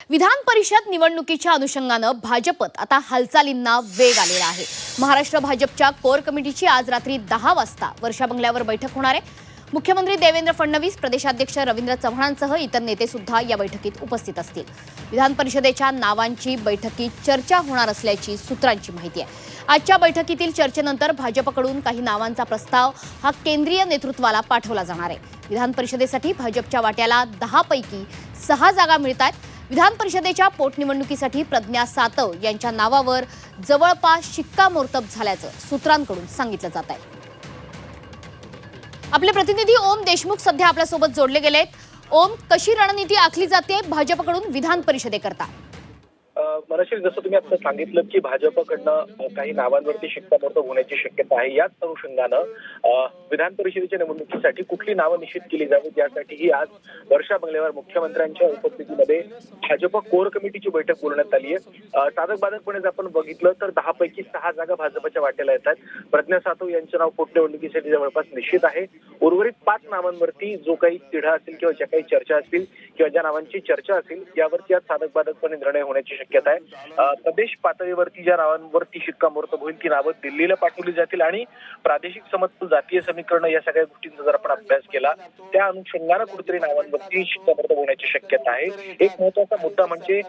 विधान परिषद निवडणुकीच्या अनुषंगानं भाजपत आता हालचालींना वेग आलेला आहे। महाराष्ट्र भाजपच्या कोर कमिटीची आज रात्री 10 वाजता वर्षा बंगल्यावर बैठक होणार आहे। मुख्यमंत्री देवेंद्र फडणवीस, प्रदेशाध्यक्ष रवींद्र चव्हाणांसह इतर नेते सुद्धा या बैठकीत उपस्थित असतील। विधान परिषदेच्या नावांची बैठकीत चर्चा होणार असल्याची सूत्रांची माहिती आहे। आजच्या बैठकीतील चर्चेनंतर भाजपकडून काही नावांचा प्रस्ताव हा केंद्रीय नेतृत्वाला पाठवला जाणार आहे। विधान परिषदेसाठी भाजपच्या वाट्याला 10 पैकी 6 जागा मिळतात। विधान परिषदेच्या पोटनिवडणुकीसाठी प्रज्ञा सातव यांच्या नावावर जवळपास शिक्कामोर्तब झाल्याचं सूत्रांकडून सांगितलं जात आहे। आपले प्रतिनिधी ओम देशमुख सध्या आपल्या सोबत जोडले गेलेत। ओम, कशी रणनीती आखली जाते भाजपकडून विधान परिषदेकरता? मनश्री, जसं तुम्ही आता सांगितलं की भाजपकडनं काही नावांवरती शिक्कामोर्तब होण्याची शक्यता आहे। याच अनुषंगानं विधान परिषदेच्या निवडणुकीसाठी कुठली नावं निश्चित केली जावीत यासाठीही आज वर्षा बंगल्यावर मुख्यमंत्र्यांच्या उपस्थितीमध्ये भाजप कोर कमिटीची बैठक बोलवण्यात आली आहे। साधक-बाधकपणे जर आपण बघितलं तर 10 पैकी 6 जागा भाजपच्या वाट्याला येतात। प्रज्ञा सातव यांचं नाव पोटनिवडणुकीसाठी जवळपास निश्चित आहे। उर्वरित 5 नावांवरती जो काही तिढा असेल किंवा ज्या काही चर्चा असतील किंवा ज्या नावांची चर्चा असेल यावरती आज साधक-बाधकपणे निर्णय होण्याची शक्यता आहे। प्रदेश पातळीवरती ज्या नावांवरती शिक्कामोर्तब होईल ती नावं दिल्लीला पाठवली जातील आणि प्रादेशिक समतोल, जातीय समीकरण या सगळ्या गोष्टींचा जर आपण अभ्यास केला त्या अनुषंगानं कुठेतरी नावांवरती शिक्कामोर्तब होण्याची शक्यता आहे। एक महत्त्वाचा मुद्दा म्हणजे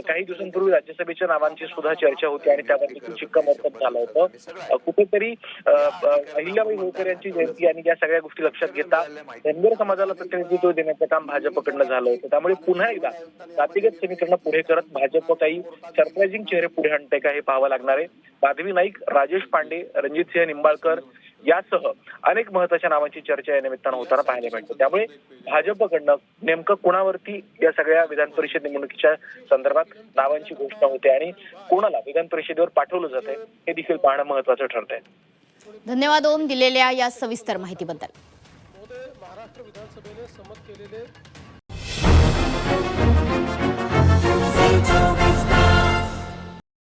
काही दिवसांपूर्वी राज्यसभेच्या नावांची सुद्धा चर्चा होती आणि त्यावर देखील शिक्कामोर्तब झालं होतं। कुठेतरी अहिल्याबाई होळकर यांची जयंती आणि या सगळ्या गोष्टी लक्षात घेता धनगर समाजाला प्रतिनिधित्व देण्याचं काम भाजपकडनं झालं होतं। त्यामुळे पुन्हा एकदा जातीगत समीकरण पुढे करत भाजप काही सरप्राइझिंग चेहरे पुढे आणते का हे पाहावं लागणार आहे। माधवी नाईक, राजेश पांडे, रणजितसिंह निंबाळकर यासह अनेक महत्त्वाच्या नावांची चर्चा या निमित्तानं होताना पाहायला मिळते। त्यामुळे भाजपकडनं नेमकं कोणावरती या सगळ्या विधान परिषद निवडणुकीच्या संदर्भात नावांची घोषणा होते आणि कोणाला विधान परिषदेवर पाठवलं जाते हे देखील पाहणं महत्त्वाचं ठरतंय। धन्यवाद ओम, दिलेल्या या सविस्तर माहितीबद्दल। महाराष्ट्र विधानसभेने संमत केलेले